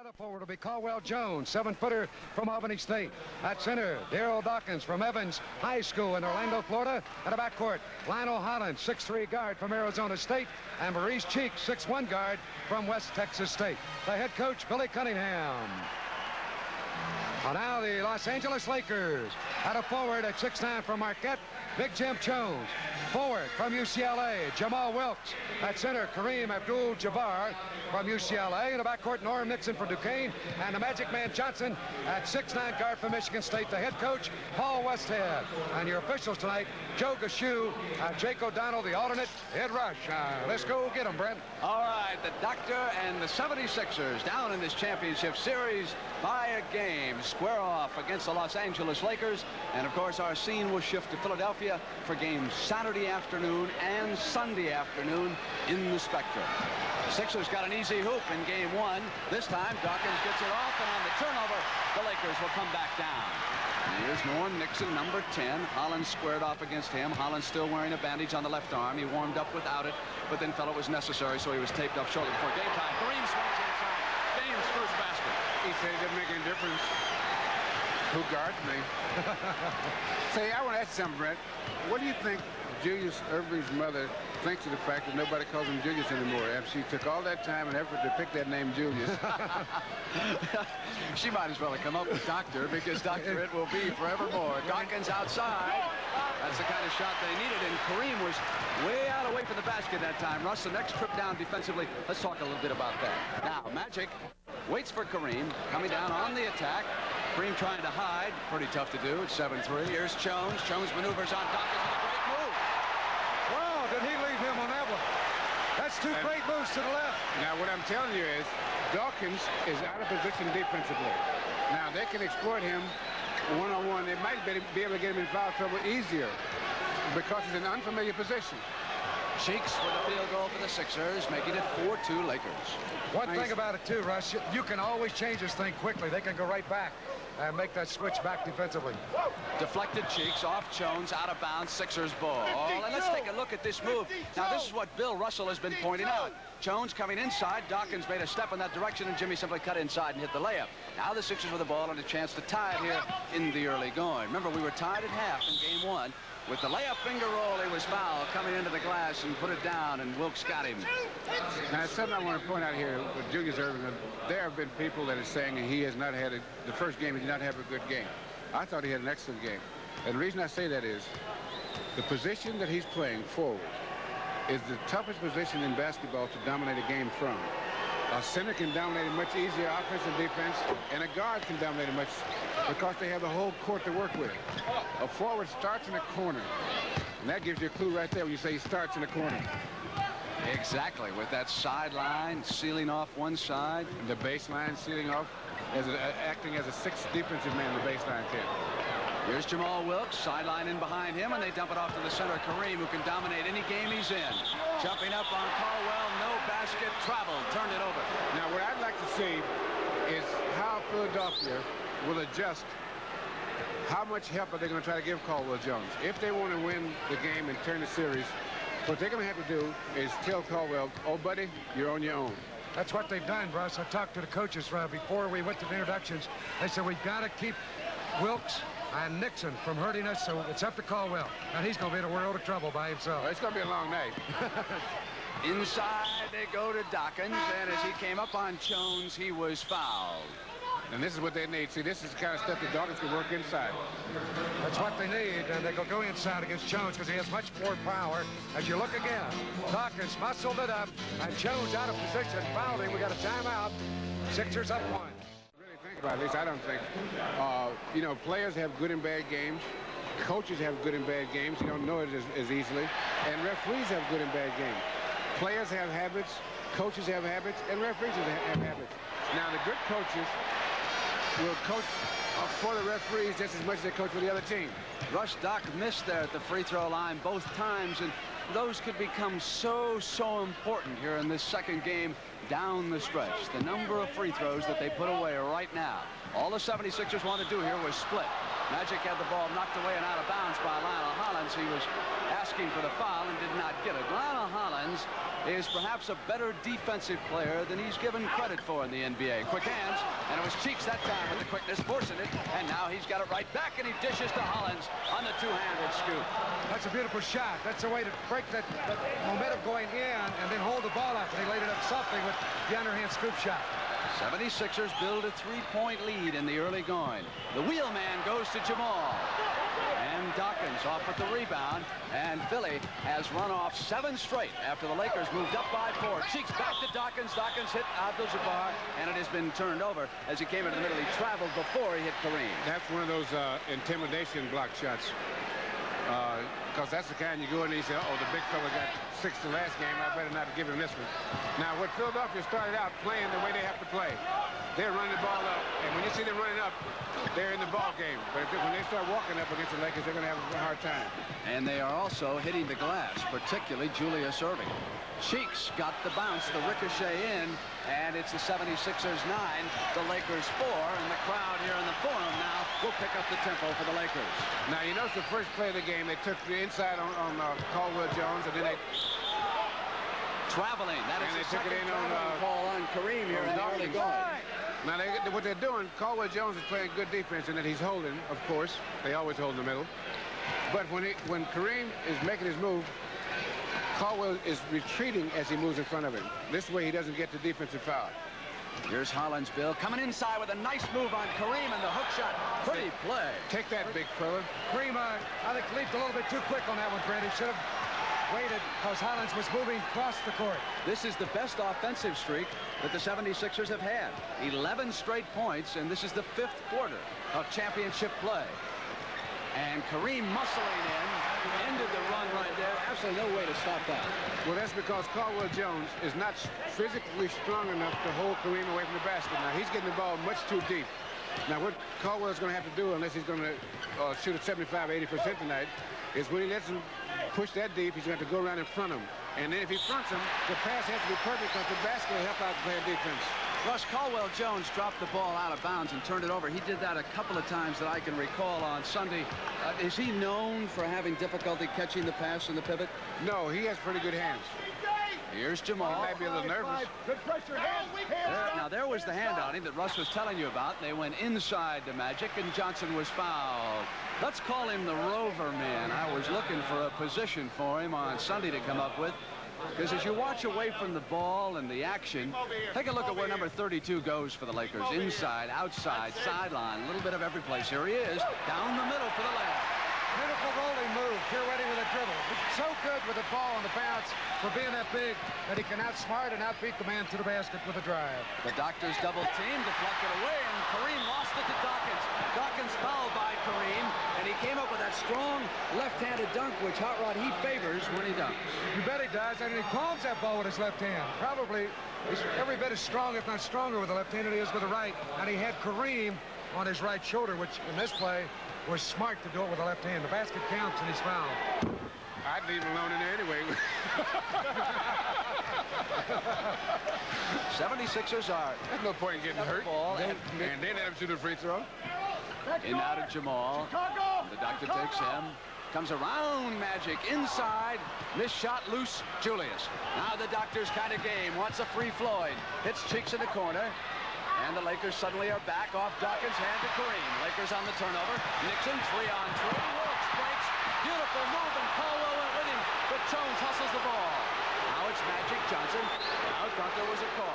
Other forward will be Caldwell Jones, 7-footer from Albany State. At center, Darryl Dawkins from Evans High School in Orlando, Florida. At a backcourt, Lionel Holland, 6'3" guard from Arizona State, and Maurice Cheeks, 6'1" guard from West Texas State. The head coach, Billy Cunningham. Now the Los Angeles Lakers. At a forward at 6'9" from Marquette, Big Jim Jones. Forward from UCLA, Jamal Wilkes. At center, Kareem Abdul-Jabbar from UCLA. In the backcourt, Norm Nixon from Duquesne. And the Magic Man Johnson at 6'9" guard from Michigan State. The head coach, Paul Westhead. And your officials tonight, Joe Gashu, Jake O'Donnell, the alternate, head rush. Let's go get them, Brent. All right, the Doctor and the 76ers down in this championship series by a game. Square off against the Los Angeles Lakers. And, of course, our scene will shift to Philadelphia for games Saturday afternoon and Sunday afternoon in the Spectrum. The Sixers got an easy hoop in game one. This time, Dawkins gets it off, and on the turnover, the Lakers will come back down. And here's Norm Nixon, number 10. Holland squared off against him. Holland still wearing a bandage on the left arm. He warmed up without it, but then felt it was necessary, so he was taped up shortly before game time. Kareem swings inside. James' first basket. He said it didn't make any difference who guards me. Say, I want to ask you something, Brent. What do you think Julius Erving's mother thinks of the fact that nobody calls him Julius anymore after she took all that time and effort to pick that name Julius? She might as well have come up with Doctor, because Doctor it will be forevermore. Dawkins outside. That's the kind of shot they needed, and Kareem was way out away from the basket that time. Russ, the next trip down defensively. Let's talk a little bit about that. Now, Magic waits for Kareem, coming down on the attack. Kareem trying to hide. Pretty tough to do. It's 7-3. Here's Jones. Jones maneuvers on Dawkins with a great move. Wow, did he leave him on that one? That's two great moves to the left. Now, what I'm telling you is Dawkins is out of position defensively. Now, they can exploit him one-on-one. They might be able to get him in foul trouble easier because he's in an unfamiliar position. Cheeks with a field goal for the Sixers, making it 4-2 Lakers. One thing about it, too, Russ, you can always change this thing quickly. They can go right back and make that switch back defensively. Deflected Cheeks off Jones, out of bounds, Sixers ball. And let's take a look at this move. Now, this is what Bill Russell has been pointing out. Jones coming inside. Dawkins made a step in that direction, and Jimmy simply cut inside and hit the layup. Now the Sixers with the ball and a chance to tie it here in the early going. Remember, we were tied at half in game one. With the layup finger roll, he was fouled, coming into the glass and put it down, and Wilkes got him. Now, something I want to point out here with Julius Erving, there have been people that are saying that he has not had the first game, he did not have a good game. I thought he had an excellent game. And the reason I say that is the position that he's playing forward is the toughest position in basketball to dominate a game from. A center can dominate it much easier, offense and defense, and a guard can dominate it much because they have the whole court to work with. A forward starts in a corner, and that gives you a clue right there when you say he starts in a corner. Exactly, with that sideline sealing off one side. And the baseline sealing off, acting as a sixth defensive man, the baseline can. Here's Jamal Wilkes, sideline in behind him, and they dump it off to the center, Kareem, who can dominate any game he's in. Jumping up on Caldwell, no basket, traveled, turned it over. Now, what I'd like to see is how Philadelphia will adjust. How much help are they going to try to give Caldwell Jones? If they want to win the game and turn the series, what they're going to have to do is tell Caldwell, oh, buddy, you're on your own. That's what they've done, Russ. I talked to the coaches before we went to the introductions. They said we've got to keep Wilkes and Nixon from hurting us, so it's up to Caldwell. And he's going to be in a world of trouble by himself. Well, it's going to be a long night. Inside they go to Dawkins, and as he came up on Jones, he was fouled. And this is what they need. See, this is the kind of stuff that Dawkins can work inside. That's what they need, and they go inside against Jones because he has much more power. As you look again, Dawkins muscled it up, and Jones out of position, fouled him. We got a timeout. Sixers up one. At least I don't think. You know, players have good and bad games. Coaches have good and bad games. You don't know it as easily. And referees have good and bad games. Players have habits, coaches have habits, and referees have habits. Now, the good coaches will coach for the referees just as much as they coach for the other team. Rush, Doc missed there at the free throw line both times, and those could become so important here in this second game down the stretch. The number of free throws that they put away right now. All the 76ers wanted to do here was split. Magic had the ball knocked away and out of bounds by Lionel Hollins. He was asking for the foul and did not get it. Lionel Hollins is perhaps a better defensive player than he's given credit for in the NBA. Quick hands, and it was Cheeks that time with the quickness, forcing it, and now he's got it right back, and he dishes to Hollins on the two-handed scoop. That's a beautiful shot. That's a way to break that momentum going in and then hold the ball up, and he laid it up softly with the underhand scoop shot. 76ers build a three-point lead in the early going. The wheelman goes to Jamal. And Dawkins off with the rebound. And Philly has run off 7 straight after the Lakers moved up by 4. Cheeks back to Dawkins. Dawkins hit Abdul-Jabbar, and it has been turned over as he came into the middle. He traveled before he hit Kareem. That's one of those intimidation block shots. Because that's the kind you go in and you say, oh, the big fella got 6 the last game. I better not give him this one. Now, what Philadelphia started out playing the way they have to play. They're running the ball up, and when you see them running up, they're in the ball game. But when they start walking up against the Lakers, they're going to have a hard time. And they are also hitting the glass, particularly Julius Erving. Cheeks got the bounce, the ricochet in, and it's the 76ers 9, the Lakers 4, and the crowd here in the Forum now will pick up the tempo for the Lakers. Now, you notice the first play of the game, they took the inside on Caldwell Jones, and then they... Traveling. That is and the they took it in on call on Kareem here in the early going. Now, what they're doing, Caldwell Jones is playing good defense in that he's holding, of course. They always hold in the middle. But when Kareem is making his move, Caldwell is retreating as he moves in front of him. This way he doesn't get the defensive foul. Here's Hollins, Bill, coming inside with a nice move on Kareem, and the hook shot. Pretty play. Take that, big fella. Kareem, I think, leaped a little bit too quick on that one, Brent. He should have waited because Hollins was moving across the court. This is the best offensive streak that the 76ers have had. 11 straight points, and this is the 5th quarter of championship play. And Kareem muscling in, ended the run right there. Absolutely no way to stop that. Well, that's because Caldwell Jones is not physically strong enough to hold Kareem away from the basket. Now, he's getting the ball much too deep. Now, what Caldwell's going to have to do, unless he's going to shoot at 75-80% tonight, is when he lets him push that deep, he's going to have to go around in front of him. And then if he fronts him, the pass has to be perfect because the basket will help out the player defense. Russ, Caldwell Jones dropped the ball out of bounds and turned it over. He did that a couple of times that I can recall on Sunday. Is he known for having difficulty catching the pass and the pivot? No, he has pretty good hands. Here's Jamal. He might be a little nervous. Good pressure. Now, there was the hand on him that Russ was telling you about. They went inside the Magic, and Johnson was fouled. Let's call him the Rover Man. I was looking for a position for him on Sunday to come up with. Because as you watch away from the ball and the action, take a look at where number 32 goes for the Lakers. Inside, outside, sideline, a little bit of every place. Here he is, down the middle for the layup. Beautiful rolling move, pirouetting with a dribble. He's so good with the ball on the bounce for being that big that he can outsmart and outbeat the man to the basket with a drive. The Doctors double team, deflected away, and Kareem lost it to Dawkins. Dawkins fouled by Kareem, and he came up with that strong left-handed dunk, which Hot Rod he favors when he dunks. You bet he does, and he palms that ball with his left hand. Probably he's every bit as strong, if not stronger, with the left hand than he is with the right. And he had Kareem on his right shoulder, which in this play was smart to do it with the left hand. The basket counts, and he's fouled. I'd leave him alone in there anyway. 76ers are. There's no point in getting hurt. Ball and then let him shoot a free throw. In out of Jamal. The Doctor takes him. Comes around Magic inside. Missed shot loose. Julius. Now the Doctor's kind of game. Wants a free Floyd. Hits Cheeks in the corner. And the Lakers suddenly are back off Dawkins' hand to Kareem. Lakers on the turnover. Nixon 3-on-3. Wilkes breaks. Beautiful move, and Caldwell went with him. But Jones hustles the ball. Now it's Magic Johnson. I thought there was a call.